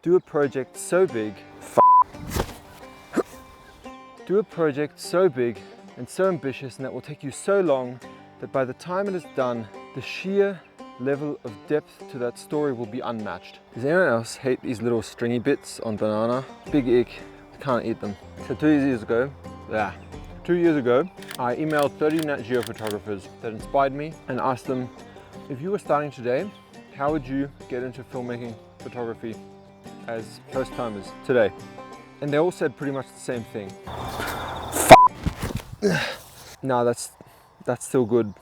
Do a project so big, do a project so big and so ambitious and that will take you so long that by the time it is done, the sheer level of depth to that story will be unmatched. Does anyone else hate these little stringy bits on banana? Big ick, can't eat them. So 2 years ago, I emailed 30 Nat Geo photographers that inspired me and asked them, if you were starting today, how would you get into filmmaking photography as first timers today? And they all said pretty much the same thing. No, that's still good.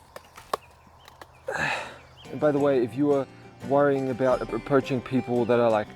And by the way, if you are worrying about approaching people that are like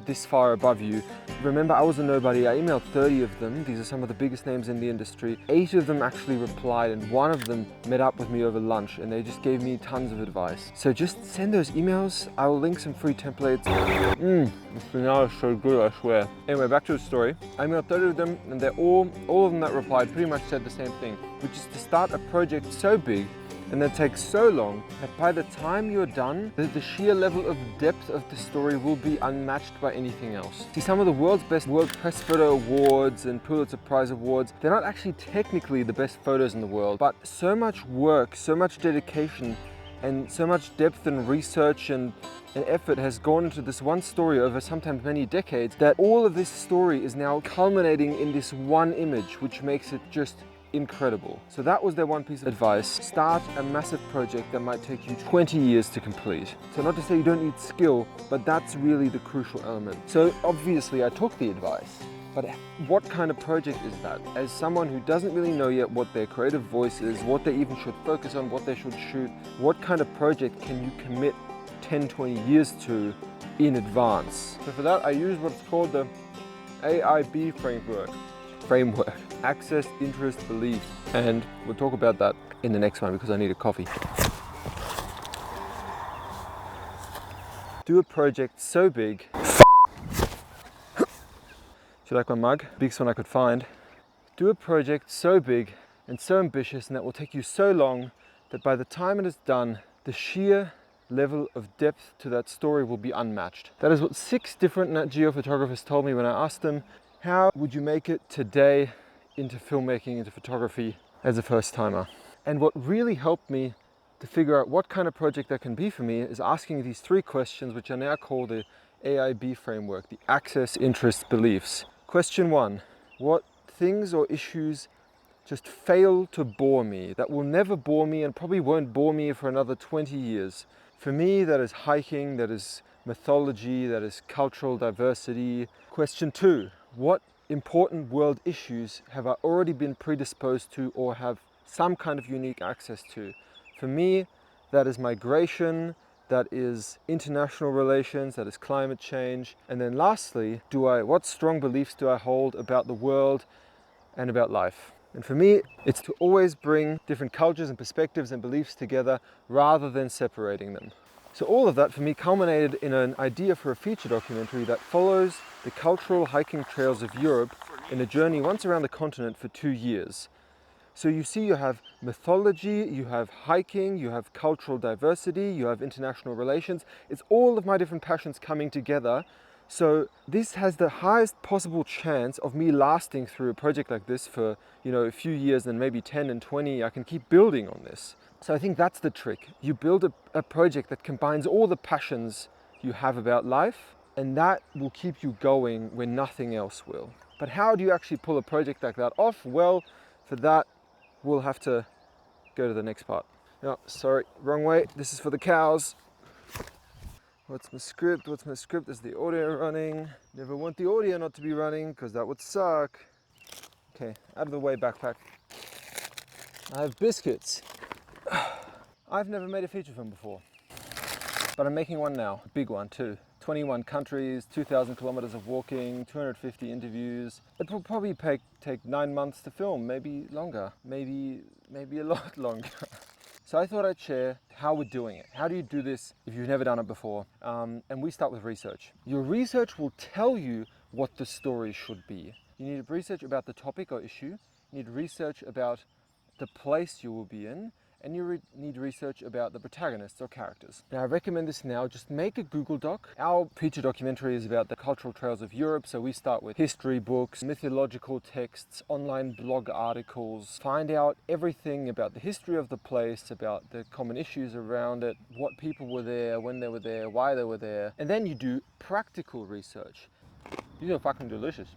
this far above you, remember I was a nobody. I emailed 30 of them. These are some of the biggest names in the industry. 8 of them actually replied and 1 of them met up with me over lunch and they just gave me tons of advice. So just send those emails. I will link some free templates. This banana is so good, I swear. Anyway, back to the story. I emailed 30 of them and they're all of them that replied pretty much said the same thing, which is to start a project so big and that takes so long that by the time you're done, the sheer level of depth of the story will be unmatched by anything else. See, some of the world's best World Press Photo Awards and Pulitzer Prize Awards, they're not actually technically the best photos in the world, but so much work, so much dedication, and so much depth and research and effort has gone into this one story over sometimes many decades that all of this story is now culminating in this one image, which makes it just incredible. So that was their one piece of advice. Start a massive project that might take you 20 years to complete. So not to say you don't need skill, but that's really the crucial element. So obviously I took the advice, but what kind of project is that? As someone who doesn't really know yet what their creative voice is, what they even should focus on, what they should shoot, what kind of project can you commit 10, 20 years to in advance? So for that I used what's called the AIB framework. Access, interest, belief. And we'll talk about that in the next one because I need a coffee. Do a project so big. Do you like my mug? Biggest one I could find. Do a project so big and so ambitious and that will take you so long that by the time it is done, the sheer level of depth to that story will be unmatched. That is what 6 different Nat Geo photographers told me when I asked them, how would you make it today into filmmaking, into photography as a first timer? And what really helped me to figure out what kind of project that can be for me is asking these 3 questions, which are now called the AIB framework, the access, interests, beliefs. Question 1, what things or issues just fail to bore me, that will never bore me and probably won't bore me for another 20 years? For me, that is hiking, that is mythology, that is cultural diversity. Question 2, what important world issues have I already been predisposed to or have some kind of unique access to? For me, that is migration, that is international relations, that is climate change. And then lastly, what strong beliefs do I hold about the world and about life? And for me, it's to always bring different cultures and perspectives and beliefs together rather than separating them. So all of that for me culminated in an idea for a feature documentary that follows the cultural hiking trails of Europe in a journey once around the continent for 2 years. So you see, you have mythology, you have hiking, you have cultural diversity, you have international relations. It's all of my different passions coming together. So this has the highest possible chance of me lasting through a project like this for, a few years and maybe 10 and 20. I can keep building on this. So I think that's the trick. You build a project that combines all the passions you have about life, and that will keep you going when nothing else will. But how do you actually pull a project like that off? Well, for that, we'll have to go to the next part. No, sorry, wrong way. This is for the cows. What's my script? Is the audio running? Never want the audio not to be running because that would suck. Okay, out of the way, backpack. I have biscuits. I've never made a feature film before, but I'm making one now, a big one too. 21 countries, 2,000 kilometers of walking, 250 interviews. It will probably take 9 months to film, maybe longer, maybe a lot longer. So I thought I'd share how we're doing it. How do you do this if you've never done it before? And we start with research. Your research will tell you what the story should be. You need research about the topic or issue. You need research about the place you will be in. and you need research about the protagonists or characters. Now I recommend this now, just make a Google Doc. Our feature documentary is about the cultural trails of Europe, so we start with history books, mythological texts, online blog articles, find out everything about the history of the place, about the common issues around it, what people were there, when they were there, why they were there, and then you do practical research. These are fucking delicious.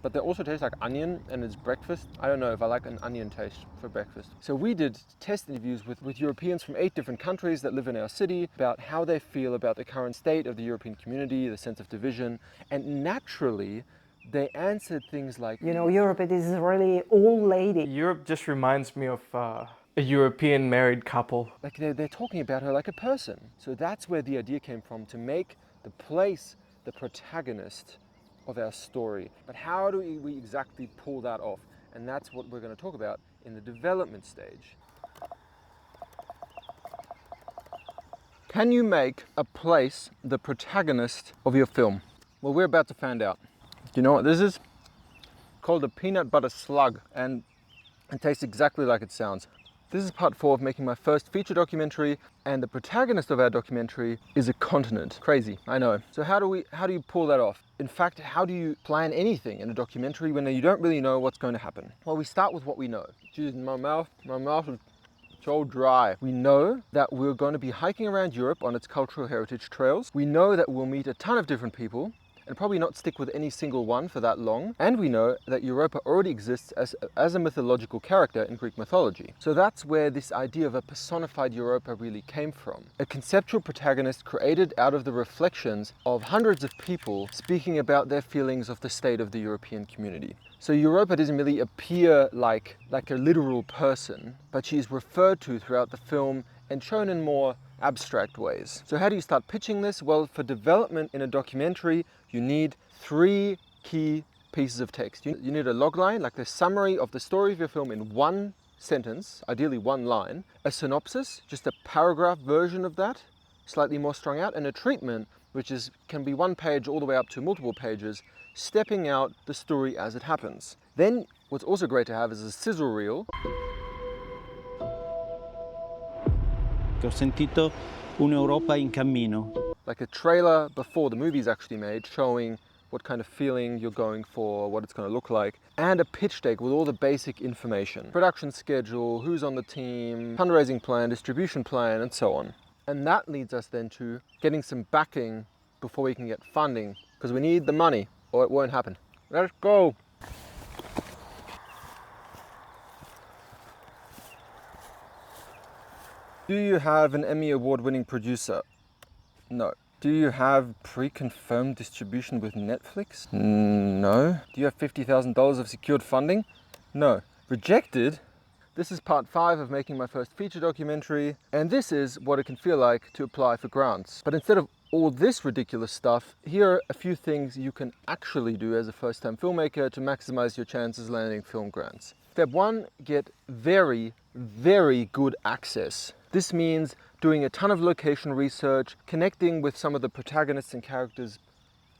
But they also taste like onion, and it's breakfast. I don't know if I like an onion taste for breakfast. So we did test interviews with Europeans from 8 different countries that live in our city about how they feel about the current state of the European community, the sense of division, and naturally they answered things like, you know, Europe, it is really old lady. Europe just reminds me of a European married couple. Like they're talking about her like a person. So that's where the idea came from, to make the place the protagonist of our story. But how do we exactly pull that off? And that's what we're going to talk about in the development stage. Can you make a place the protagonist of your film? Well, we're about to find out. Do you know what this is? Called a peanut butter slug, and it tastes exactly like it sounds. This is part 4 of making my first feature documentary, and the protagonist of our documentary is a continent. Crazy, I know. So how do you pull that off? In fact, how do you plan anything in a documentary when you don't really know what's going to happen? Well, we start with what we know. Jeez, my mouth is so dry. We know that we're going to be hiking around Europe on its cultural heritage trails. We know that we'll meet a ton of different people, and probably not stick with any single one for that long. And we know that Europa already exists as a mythological character in Greek mythology. So that's where this idea of a personified Europa really came from. A conceptual protagonist created out of the reflections of hundreds of people speaking about their feelings of the state of the European community. So Europa doesn't really appear like a literal person, but she is referred to throughout the film and shown in more abstract ways. So how do you start pitching this? Well, for development in a documentary, you need 3 key pieces of text. You need a logline, like the summary of the story of your film in 1 sentence, ideally 1 line, a synopsis, just a paragraph version of that, slightly more strung out, and a treatment, which can be 1 page all the way up to multiple pages, stepping out the story as it happens. Then what's also great to have is a sizzle reel. Ho sentito un'Europa in cammino. Like a trailer before the movie's actually made, showing what kind of feeling you're going for, what it's going to look like, and a pitch deck with all the basic information. Production schedule, who's on the team, fundraising plan, distribution plan, and so on. And that leads us then to getting some backing before we can get funding, because we need the money or it won't happen. Let's go! Do you have an Emmy Award-winning producer? No. Do you have pre-confirmed distribution with Netflix? No. Do you have $50,000 of secured funding? No. Rejected? This is part 5 of making my first feature documentary, and this is what it can feel like to apply for grants. But instead of all this ridiculous stuff, here are a few things you can actually do as a first-time filmmaker to maximize your chances landing film grants. Step 1, get very, very good access. This means doing a ton of location research, connecting with some of the protagonists and characters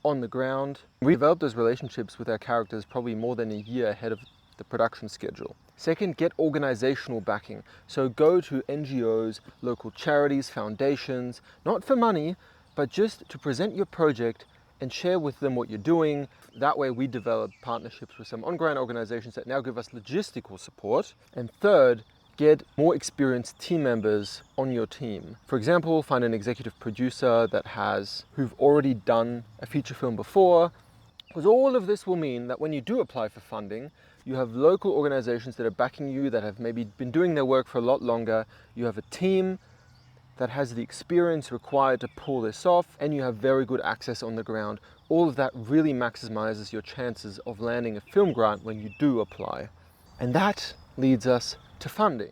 on the ground. We developed those relationships with our characters probably more than a year ahead of the production schedule. Second, get organizational backing. So go to NGOs, local charities, foundations, not for money, but just to present your project and share with them what you're doing. That way we develop partnerships with some on-ground organizations that now give us logistical support. And third, get more experienced team members on your team. For example, find an executive producer who've already done a feature film before, because all of this will mean that when you do apply for funding, you have local organizations that are backing you, that have maybe been doing their work for a lot longer. You have a team that has the experience required to pull this off, and you have very good access on the ground. All of that really maximizes your chances of landing a film grant when you do apply. And that leads us to funding.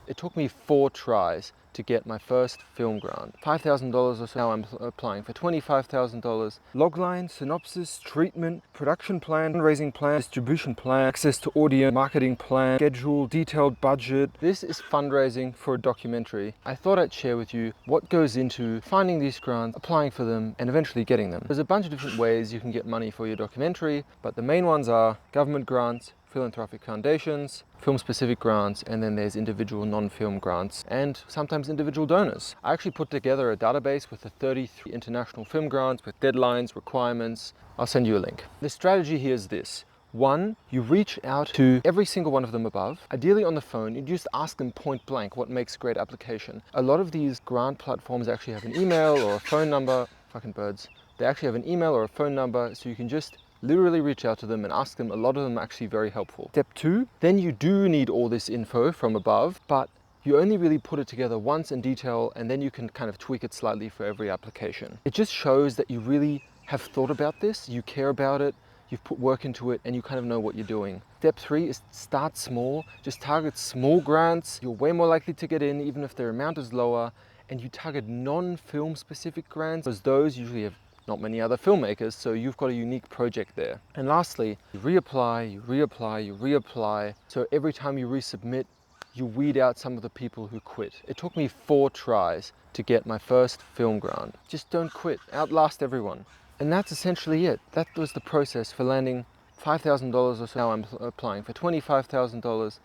It took me 4 tries to get my first film grant. $5,000 or so. Now I'm applying for $25,000. Logline, synopsis, treatment, production plan, fundraising plan, distribution plan, access to audio, marketing plan, schedule, detailed budget. This is fundraising for a documentary. I thought I'd share with you what goes into finding these grants, applying for them, and eventually getting them. There's a bunch of different ways you can get money for your documentary, but the main ones are government grants, philanthropic foundations, film-specific grants, and then there's individual non-film grants and sometimes individual donors. I actually put together a database with the 33 international film grants with deadlines, requirements. I'll send you a link. The strategy here is this. 1, you reach out to every single one of them above. Ideally on the phone, you just ask them point blank what makes a great application. A lot of these grant platforms actually have an email or a phone number. Fucking birds. They actually have an email or a phone number, so you can just literally reach out to them and ask them. A lot of them are actually very helpful. Step 2, then you do need all this info from above, but you only really put it together once in detail, and then you can kind of tweak it slightly for every application. It just shows that you really have thought about this, you care about it, you've put work into it, and you kind of know what you're doing. Step 3 is start small. Just target small grants. You're way more likely to get in even if their amount is lower, and you target non-film specific grants, because those usually have not many other filmmakers, so you've got a unique project there. And lastly, you reapply, you reapply, you reapply. So every time you resubmit, you weed out some of the people who quit. It took me 4 tries to get my first film grant. Just don't quit, outlast everyone. And that's essentially it. That was the process for landing $5,000 or so. Now I'm applying for $25,000.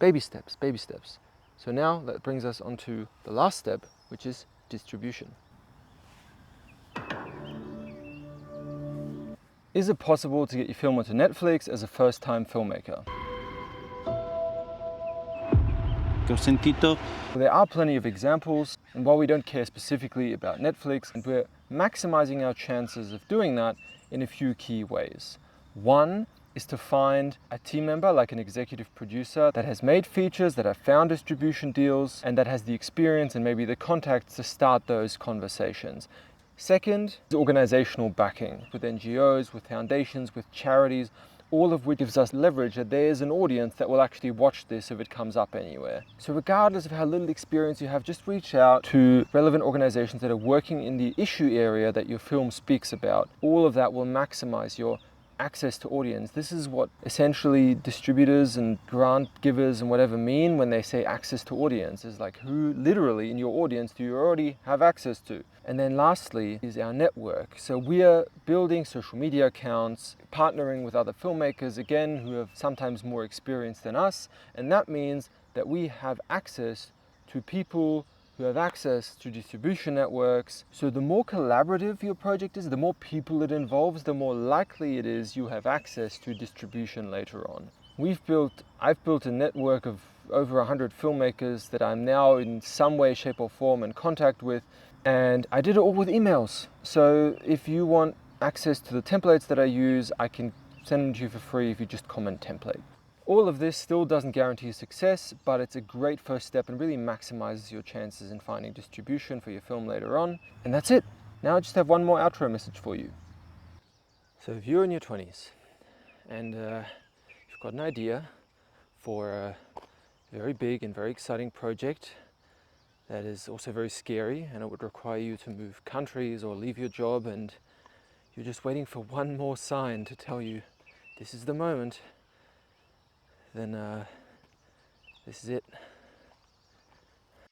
Baby steps, baby steps. So now that brings us on to the last step, which is distribution. Is it possible to get your film onto Netflix as a first-time filmmaker? Che ho sentito There are plenty of examples, and while we don't care specifically about Netflix, we're maximizing our chances of doing that in a few key ways. 1 is to find a team member, like an executive producer, that has made features, that have found distribution deals, and that has the experience and maybe the contacts to start those conversations. Second is organizational backing with NGOs, with foundations, with charities, all of which gives us leverage that there is an audience that will actually watch this if it comes up anywhere. So regardless of how little experience you have, just reach out to relevant organizations that are working in the issue area that your film speaks about. All of that will maximize your access to audience. This is what essentially distributors and grant givers and whatever mean when they say access to audience, is like who literally in your audience do you already have access to. And then lastly is our network. So we are building social media accounts, partnering with other filmmakers, again, who have sometimes more experience than us. And that means that we have access to people who have access to distribution networks. So the more collaborative your project is, the more people it involves, the more likely it is you have access to distribution later on. I've built a network of over 100 filmmakers that I'm now in some way, shape or form in contact with, and I did it all with emails. So if you want access to the templates that I use, I can send them to you for free if you just comment template. All of this still doesn't guarantee success, but it's a great first step and really maximizes your chances in finding distribution for your film later on. And that's it. Now I just have one more outro message for you. So if you're in your 20s and you've got an idea for a very big and very exciting project that is also very scary, and it would require you to move countries or leave your job, and you're just waiting for one more sign to tell you this is the moment, then this is it.